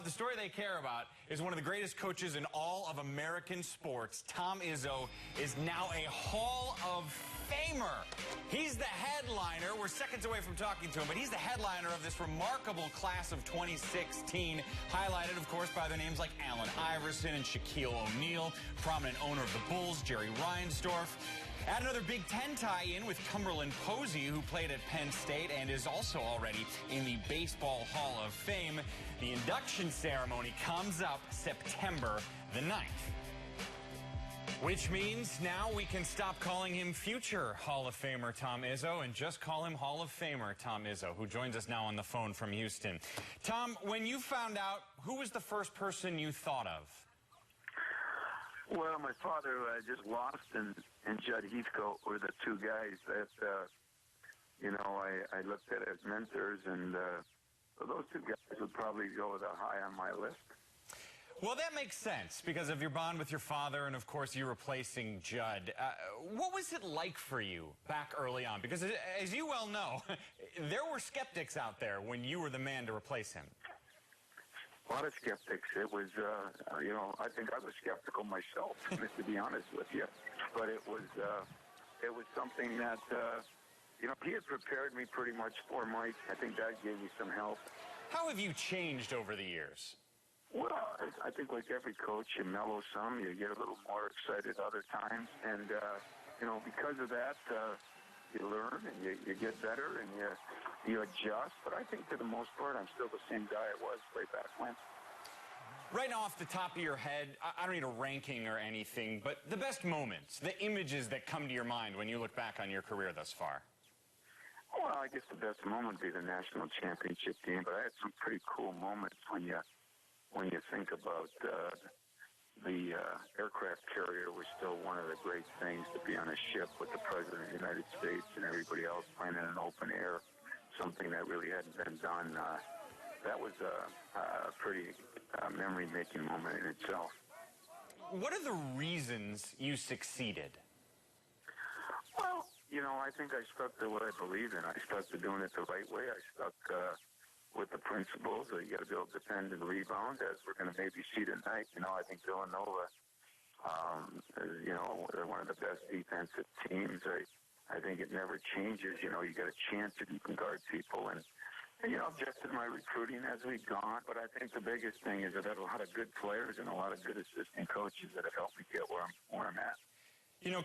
about, the story they care about, is one of the greatest coaches in all of American sports. Tom Izzo is now a Hall of Famer. He's the headliner. We're seconds away from talking to him, but he's the headliner of this remarkable class of 2016, highlighted, of course, by the names like Allen Iverson and Shaquille O'Neal, prominent owner of the Bulls, Jerry Reinsdorf. Add another Big Ten tie-in with Cumberland Posey, who played at Penn State and is also already in the Baseball Hall of Fame. The induction ceremony comes up September the 9th. Which means now we can stop calling him future Hall of Famer Tom Izzo and just call him Hall of Famer Tom Izzo, who joins us now on the phone from Houston. Tom, when you found out, who was the first person you thought of? Well, my father just lost, and Judd Heathcote were the two guys that, I looked at as mentors, and so those two guys would probably go high on my list. Well, that makes sense because of your bond with your father and, of course, you replacing Judd. What was it like for you back early on? Because, as you well know, there were skeptics out there when you were the man to replace him. A lot of skeptics. It was, I think I was skeptical myself, to be honest with you. But it was something that, he had prepared me pretty much for Mike. I think that gave me some help. How have you changed over the years? Well, I think like every coach, you mellow some, you get a little more excited other times. And, because of that, you learn and you get better and you adjust. But I think for the most part, I'm still the same guy I was way back when. Right now, off the top of your head, I don't need a ranking or anything, but the best moments, the images that come to your mind when you look back on your career thus far. Well, I guess the best moment would be the national championship game, but I had some pretty cool moments when you think about the aircraft carrier was still one of the great things, to be on a ship with the President of the United States and everybody else playing in an open air, something that really hadn't been done. That was a pretty memory-making moment in itself. What are the reasons you succeeded? Well, I think I stuck to what I believe in. I stuck to doing it the right way. I stuck with the principles. You got to be able to defend and rebound, as we're going to maybe see tonight. I think Villanova, they're one of the best defensive teams. I think it never changes. You got a chance if you can guard people. And adjusted my recruiting as we've gone. But I think the biggest thing is I've had a lot of good players and a lot of good assistant coaches that have helped me get where I'm at.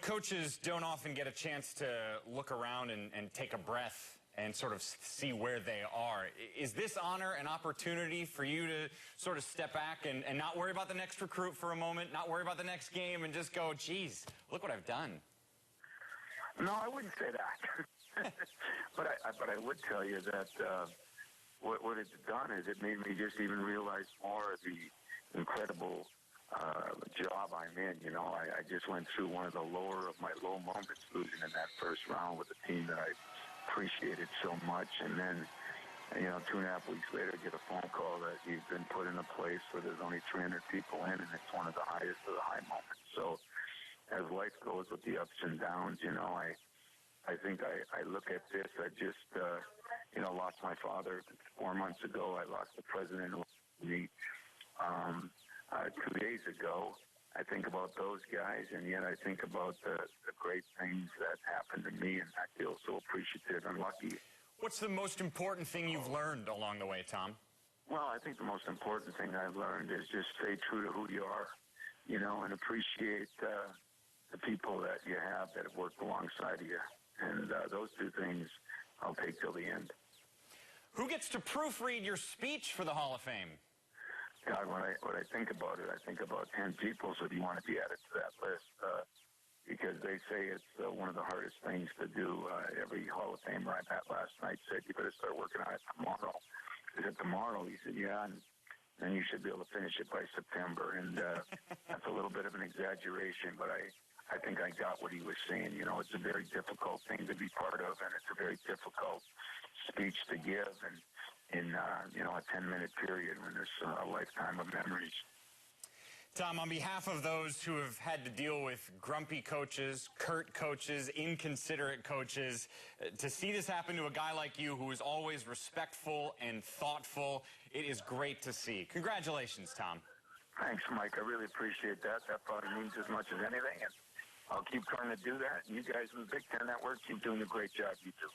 Coaches don't often get a chance to look around and take a breath and sort of see where they are. Is this honor an opportunity for you to sort of step back and not worry about the next recruit for a moment, not worry about the next game, and just go, geez, look what I've done? No, I wouldn't say that. but I would tell you that what it's done is it made me just even realize more of the incredible job I'm in. I just went through one of the lower of my low moments, losing in that first round with a team that I appreciated so much, and then 2.5 weeks later get a phone call that you've been put in a place where there's only 300 people in, and it's one of the highest of the high moments. So as life goes with the ups and downs, I think I look at this. I just lost my father 4 months ago. I lost the president of me 2 days ago. I think about those guys, and yet I think about the great things that happened to me, and I feel so appreciative and lucky. What's the most important thing you've learned along the way, Tom? Well, I think the most important thing I've learned is just stay true to who you are, and appreciate the people that you have that have worked alongside of you. And those two things I'll take till the end. Who gets to proofread your speech for the Hall of Fame? God, when I think about it, I think about 10 people, so do you want to be added to that list? Because they say it's one of the hardest things to do. Every Hall of Famer I met last night said, you better start working on it tomorrow. Is it tomorrow? He said, yeah, and then you should be able to finish it by September. And that's a little bit of an exaggeration, but I think I got what he was saying. It's a very difficult thing to be part of, and it's a very difficult speech to give. And in a 10-minute period when there's a lifetime of memories. Tom, on behalf of those who have had to deal with grumpy coaches, curt coaches, inconsiderate coaches, to see this happen to a guy like you who is always respectful and thoughtful, it is great to see. Congratulations, Tom. Thanks, Mike. I really appreciate that. That probably means as much as anything. And I'll keep trying to do that. And you guys in the Big Ten Network keep doing a great job. You too.